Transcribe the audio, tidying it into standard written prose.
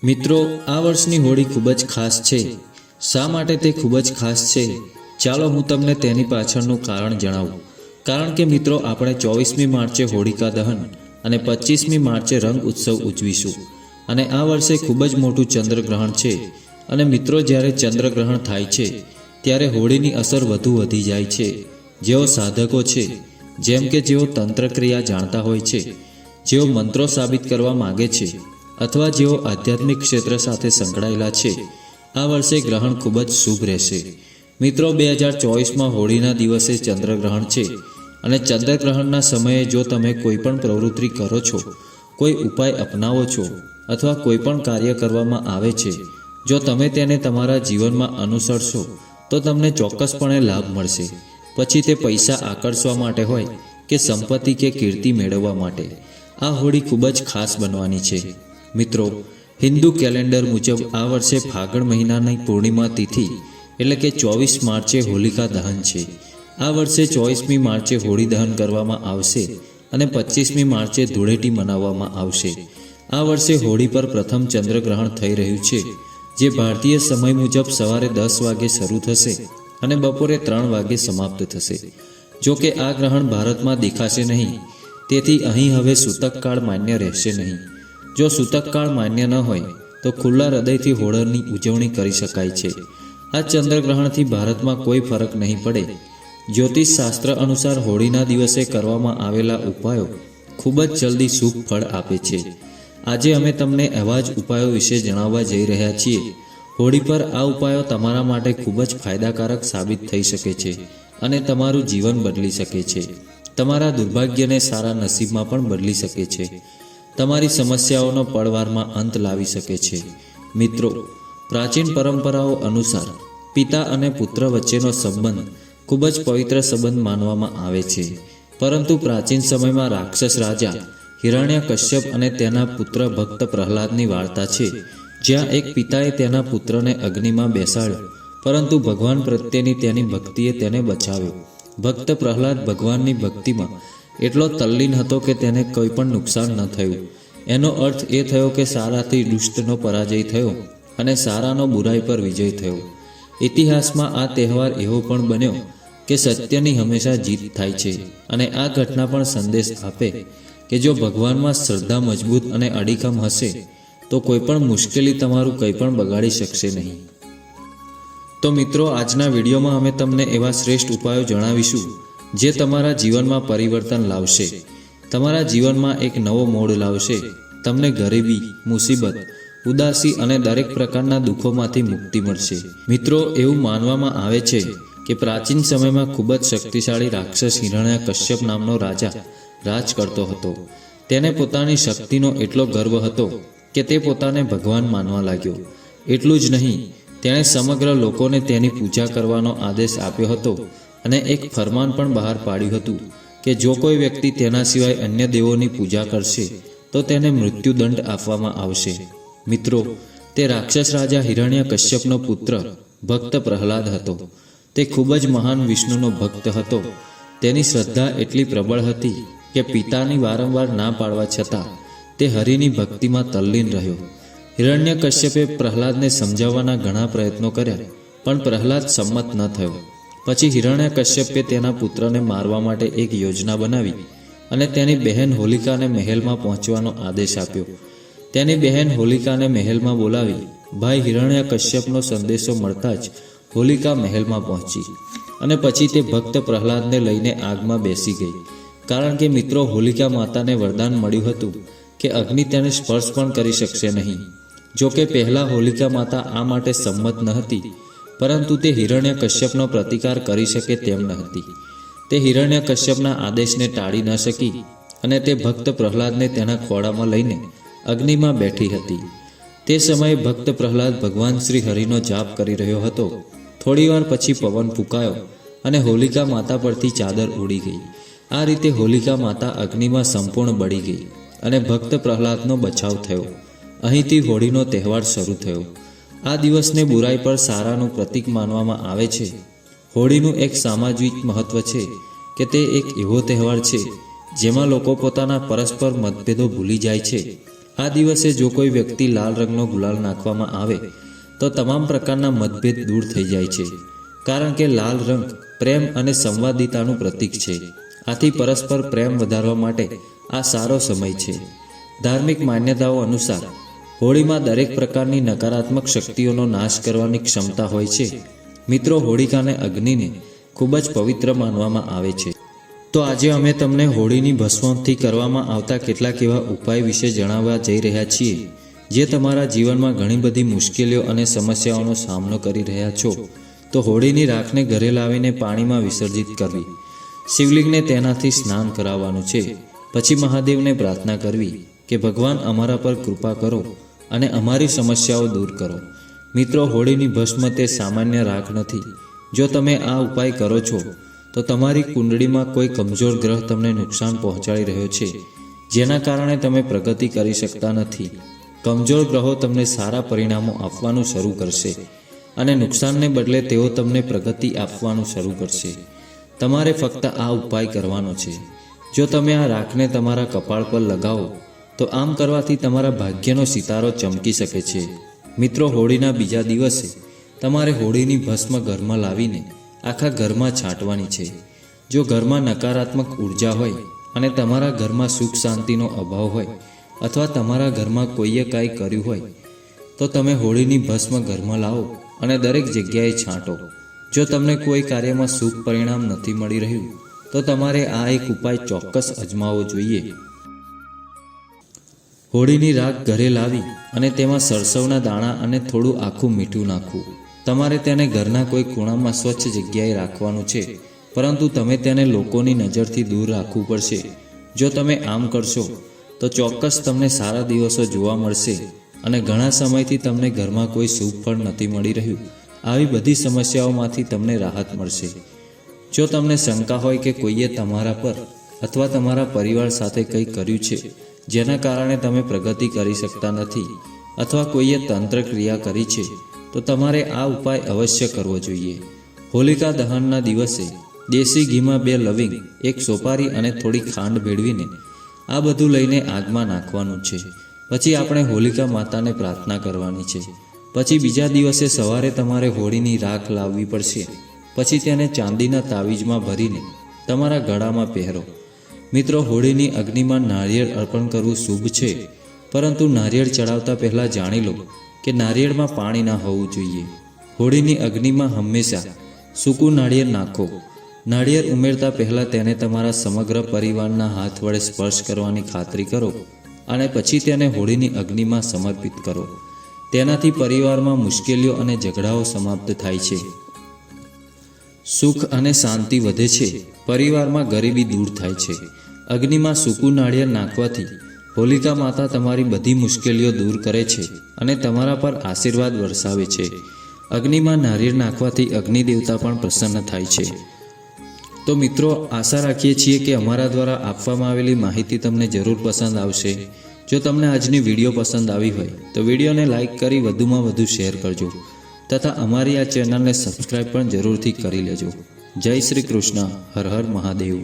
મિત્રો, આ વર્ષની હોળી ખૂબ જ ખાસ છે। શા માટે તે ખૂબ જ ખાસ છે, ચાલો હું તમને તેની પાછળનું કારણ જણાવું। કારણ કે મિત્રો, આપણે 24મી માર્ચે હોળિકા દહન અને 25મી માર્ચે રંગ ઉત્સવ ઉજવીશું। અને આ વર્ષે ખૂબ જ મોટું ચંદ્રગ્રહણ છે। અને મિત્રો, જ્યારે ચંદ્રગ્રહણ થાય છે ત્યારે હોળીની અસર વધુ વધી જાય છે। જેઓ સાધકો છે, જેમ કે જેઓ તંત્રક્રિયા જાણતા હોય છે, જેઓ મંત્રો સાબિત કરવા માગે છે, અથવા જેઓ આધ્યાત્મિક ક્ષેત્ર સાથે સંકળાયેલા છે, આ વર્ષે ગ્રહણ ખૂબ જ શુભ રહેશે। મિત્રો, 2024માં હોળીના દિવસે ચંદ્રગ્રહણ છે। અને ચંદ્રગ્રહણના સમયે જો તમે કોઈ પણ પ્રવૃત્તિ કરો છો, કોઈ ઉપાય અપનાવો છો, અથવા કોઈ પણ કાર્ય કરવામાં આવે છે, જો તમે તેને તમારા જીવનમાં અનુસરશો તો તમને ચોક્કસપણે લાભ મળશે। પછી તે પૈસા આકર્ષવા માટે હોય કે સંપત્તિ કે કીર્તિ મેળવવા માટે, આ હોળી ખૂબ જ ખાસ બનવાની છે। મિત્રો, હિન્દુ કેલેન્ડર મુજબ આ વર્ષે ફાગણ મહિનાની પૂર્ણિમા તિથિ એટલે કે 24 માર્ચે હોલિકા દહન છે। આ વર્ષે 24મી માર્ચે હોળી દહન કરવામાં આવશે અને 25મી માર્ચે ધૂળેટી મનાવવામાં આવશે। આ વર્ષે હોળી પર પ્રથમ ચંદ્રગ્રહણ થઈ રહ્યું છે, જે ભારતીય સમય મુજબ સવારે 10 વાગે શરૂ થશે અને બપોરે 3 વાગે સમાપ્ત થશે। જો કે આ ગ્રહણ ભારતમાં દેખાશે નહીં, તેથી અહીં હવે સૂતકકાળ માન્ય રહેશે નહીં। જો સૂતકકાળ માન્ય ન હોય તો ખુલ્લા હૃદયથી હોળીની ઉજવણી કરી શકાય છે। આ ચંદ્રગ્રહણથી ભારતમાં કોઈ ફરક નહીં પડે। જ્યોતિષ શાસ્ત્ર અનુસાર હોળીના દિવસે કરવામાં આવેલા ઉપાયો ખૂબ જ જલ્દી શુભ ફળ આપે છે। આજે અમે તમને એવા જ ઉપાયો વિશે જણાવવા જઈ રહ્યા છીએ। હોળી પર આ ઉપાયો તમારા માટે ખૂબ જ ફાયદાકારક સાબિત થઈ શકે છે અને તમારું જીવન બદલી શકે છે। તમારા દુર્ભાગ્યને સારા નસીબમાં પણ બદલી શકે છે। તમારી સમસ્યાઓનો પળવારમાં અંત લાવી શકે છે। મિત્રો, પ્રાચીન પરંપરાઓ અનુસાર પિતા અને પુત્ર વચ્ચેનો સંબંધ ખૂબ જ પવિત્ર સંબંધ માનવામાં આવે છે। પરંતુ પ્રાચીન સમયમાં રાક્ષસ રાજા હિરણ્યકશ્યપ અને તેના પુત્ર ભક્ત પ્રહલાદની વાર્તા છે, જ્યાં એક પિતાએ તેના પુત્રને અગ્નિમાં બેસાડ્યો, પરંતુ ભગવાન પ્રત્યેની તેની ભક્તિએ તેને બચાવ્યો। ભક્ત પ્રહલાદ ભગવાનની ભક્તિમાં એટલો તલ્લીન હતો કે તેને કોઈ પણ નુકસાન ન થયું। એનો અર્થ એ થયો કે સારાથી દુષ્ટનો પરાજય થયો અને સારાનો બુરાઈ પર વિજય થયો। ઇતિહાસમાં આ તહેવાર એવો પણ બન્યો કે સત્યની હંમેશા જીત થાય છે। અને આ ઘટના પણ સંદેશ આપે કે જો ભગવાનમાં શ્રદ્ધા મજબૂત અને અડીખમ હશે તો કોઈ પણ મુશ્કેલી તમારું કંઈ પણ બગાડી શકશે નહીં। તો મિત્રો, આજના વિડીયોમાં અમે તમને એવા શ્રેષ્ઠ ઉપાયો જણાવીશું જે તમારા જીવનમાં પરિવર્તન લાવશે, તમારા જીવનમાં એક નવો મોડ લાવશે, તમને ગરીબી, મુસીબત, ઉદાસી અને દરેક પ્રકારના દુઃખોમાંથી મુક્તિ મળશે। મિત્રો, એવું માનવામાં આવે છે કે પ્રાચીન સમયમાં ખૂબ જ શક્તિશાળી રાક્ષસ હિરણ્યકશ્યપ નામનો રાજા રાજ કરતો હતો। તેને પોતાની શક્તિનો એટલો ગર્વ હતો કે તે પોતાને ભગવાન માનવા લાગ્યો। એટલું જ નહીં, તેણે સમગ્ર લોકોને તેની પૂજા કરવાનો આદેશ આપ્યો હતો અને એક ફરમાન પણ બહાર પાડ્યું હતું કે જો કોઈ વ્યક્તિ તેના સિવાય અન્ય દેવોની પૂજા કરશે તો તેને મૃત્યુદંડ આપવામાં આવશે। મિત્રો, તે રાક્ષસ રાજા હિરણ્યકશ્યપનો પુત્ર ભક્ત પ્રહલાદ હતો। તે ખૂબ જ મહાન વિષ્ણુનો ભક્ત હતો। તેની શ્રદ્ધા એટલી પ્રબળ હતી કે પિતાની વારંવાર ના પાડવા છતાં તે હરિની ભક્તિમાં તલ્લીન રહ્યો। હિરણ્યકશ્યપે પ્રહલાદને સમજાવવાના ઘણા પ્રયત્નો કર્યા, પણ પ્રહલાદ સંમત ન થયો। પછી હિરણ્યકશ્યપે તેના પુત્રને મારવા માટે એક યોજના બનાવી અને તેની બહેન હોલિકાને મહેલમાં પહોંચવાનો આદેશ આપ્યો। તેની બહેન હોલિકાને મહેલમાં બોલાવી ભાઈ હિરણ્યકશ્યપનો સંદેશો મળતા જ હોલિકા મહેલમાં પહોંચી અને પછી તે ભક્ત પ્રહલાદને લઈને આગમાં બેસી ગઈ। કારણ કે મિત્રો, હોલિકા માતાને વરદાન મળ્યું હતું કે અગ્નિ તેને સ્પર્શ પણ કરી શકશે નહીં। જો કે પહેલાં હોલિકા માતા આ માટે સંમત ન હતી, પરંતુ તે હિરણ્યકશ્યપનો પ્રતિકાર કરી શકે તેમ ન હતી। તે હિરણ્યકશ્યપના આદેશને ટાળી ન શકી અને તે ભક્ત પ્રહલાદને તેના ખોળામાં લઈને અગ્નિમાં બેઠી હતી। તે સમયે ભક્ત પ્રહલાદ ભગવાન શ્રી હરિનો જાપ કરી રહ્યો હતો। થોડીવાર પછી પવન ફૂંકાયો અને હોલિકા માતા પરથી ચાદર ઉડી ગઈ। આ રીતે હોલિકા માતા અગ્નિમાં સંપૂર્ણ બળી ગઈ અને ભક્ત પ્રહલાદનો બચાવ થયો। અહીંથી હોળીનો તહેવાર શરૂ થયો। આ દિવસને બુરાઈ પર સારાનું પ્રતીક માનવામાં આવે છે। હોળીનું એક સામાજિક મહત્વ છે કે તે એક એવો તહેવાર છે જેમાં લોકો પોતાના પરસ્પર મતભેદો ભૂલી જાય છે આ દિવસે જો કોઈ વ્યક્તિ લાલ રંગનો ગુલાલ નાખવામાં આવે તો તમામ પ્રકારના મતભેદ દૂર થઈ જાય છે, કારણ કે લાલ રંગ પ્રેમ અને સંવાદિતાનું પ્રતીક છે. આથી પરસ્પર પ્રેમ વધારવા માટે આ સારો સમય છે. ધાર્મિક માન્યતાઓ અનુસાર હોળીમાં દરેક પ્રકારની નકારાત્મક શક્તિઓનો નાશ કરવાની ક્ષમતા હોય છે. મિત્રો, હોળિકાને અગ્નિને ખૂબ જ પવિત્ર માનવામાં આવે છે. તો આજે અમે તમને હોળીની ભસ્મથી કરવામાં આવતા કેટલાક એવા ઉપાય વિશે જણાવવા જઈ રહ્યા છીએ જે તમારા જીવનમાં ઘણી બધી મુશ્કેલીઓ અને સમસ્યાઓનો સામનો કરી રહ્યા છો. તો હોળીની રાખને ઘરે લાવીને પાણીમાં વિસર્જિત કરવી, શિવલિંગને તેનાથી સ્નાન કરાવવાનું છે. પછી મહાદેવને પ્રાર્થના કરવી કે ભગવાન અમારા પર કૃપા કરો અને અમારી સમસ્યાઓ દૂર કરો. મિત્રો, હોળીની ભસ્મ તે સામાન્ય રાખ નથી. જો તમે આ ઉપાય કરો છો તો તમારી કુંડળીમાં કોઈ કમજોર ગ્રહ તમને નુકસાન પહોંચાડી રહ્યો છે, જેના કારણે તમે પ્રગતિ કરી શકતા નથી. કમજોર ગ્રહો તમને સારા પરિણામો આપવાનું શરૂ કરશે અને નુકસાનને બદલે તેઓ તમને પ્રગતિ આપવાનું શરૂ કરશે. તમારે ફક્ત આ ઉપાય કરવાનો છે. જો તમે આ રાખને તમારા કપાળ પર લગાવો તો આમ કરવાથી તમારા ભાગ્યનો સિતારો ચમકી શકે છે. મિત્રો, હોળીના બીજા દિવસે તમારે હોળીની ભસ્મ ઘરમાં લાવીને આખા ઘરમાં છાંટવાની છે. જો ઘરમાં નકારાત્મક ઉર્જા હોય અને તમારા ઘરમાં સુખ શાંતિનો અભાવ હોય અથવા તમારા ઘરમાં કોઈએ કાંઈ કર્યું હોય તો તમે હોળીની ભસ્મ ઘરમાં લાવો અને દરેક જગ્યાએ છાંટો. જો તમને કોઈ કાર્યમાં શુભ પરિણામ નથી મળી રહ્યું તો તમારે આ એક ઉપાય ચોક્કસ અજમાવવો જોઈએ. હોળીની રાખ ઘરે લાવી અને તેમાં સરસવના દાણા અને થોડું આખું મીઠું નાખવું. તમારે તેને ઘરના કોઈ ખૂણામાં સ્વચ્છ જગ્યાએ રાખવાનું છે, પરંતુ તમે તેને લોકોની નજરથી દૂર રાખવું પડશે. જો તમે આમ કરશો તો ચોક્કસ તમને સારા દિવસો જોવા મળશે અને ઘણા સમયથી તમને ઘરમાં કોઈ શુભ ફળ નથી મળી રહ્યું. આવી બધી સમસ્યાઓમાંથી તમને રાહત મળશે. જો તમને શંકા હોય કે કોઈએ તમારા પર અથવા તમારા પરિવાર સાથે કંઈ કર્યું છે જેના કારણે તમે પ્રગતિ કરી શકતા નથી અથવા કોઈએ તંત્ર ક્રિયા કરી છે તો તમારે આ ઉપાય અવશ્ય કરવો જોઈએ. હોલિકા દહનના દિવસે દેશી ઘીમાં 2 લવિંગ, 1 સોપારી અને થોડી ખાંડ ભેળવીને આ બધું લઈને આગમાં નાખવાનું છે. પછી આપણે હોલિકા માતાને પ્રાર્થના કરવાની છે. પછી બીજા દિવસે સવારે તમારે હોળીની રાખ લાવવી પડશે. પછી તેને ચાંદીના તાવીજમાં ભરીને તમારા ગળામાં પહેરો. મિત્રો, હોળીની અગ્નિમાં નારિયેળ અર્પણ કરવું શુભ છે, પરંતુ નારિયેળ ચડાવતા પહેલાં જાણી લો કે નારિયેળમાં પાણી ના હોવું જોઈએ. હોળીની અગ્નિમાં હંમેશા સૂકું નાળિયેર નાખો. નાળિયેર ઉમેરતા પહેલાં તેને તમારા સમગ્ર પરિવારના હાથ વડે સ્પર્શ કરવાની ખાતરી કરો અને પછી તેને હોળીની અગ્નિમાં સમર્પિત કરો. તેનાથી પરિવારમાં મુશ્કેલીઓ અને ઝઘડાઓ સમાપ્ત થાય છે, સુખ અને શાંતિ વધે છે, પરિવારમાં ગરીબી દૂર થાય છે. અગ્નિમાં સૂકું નાળિયેર નાખવાથી હોલિકા માતા તમારી બધી મુશ્કેલીઓ દૂર કરે છે અને તમારા પર આશીર્વાદ વરસાવે છે. અગ્નિમાં નારિયેળ નાખવાથી અગ્નિ દેવતા પણ પ્રસન્ન થાય છે. તો મિત્રો, આશા રાખીએ છીએ કે અમારા દ્વારા આપવામાં આવેલી માહિતી તમને જરૂર પસંદ આવશે. જો તમને આજની વિડીયો પસંદ આવી હોય તો વિડીયોને લાઇક કરી વધુમાં વધુ શેર કરજો તથા અમારી આ ચેનલને સબસ્ક્રાઈબ પણ જરૂરથી કરી લેજો. જય શ્રી કૃષ્ણ. હર હર મહાદેવ.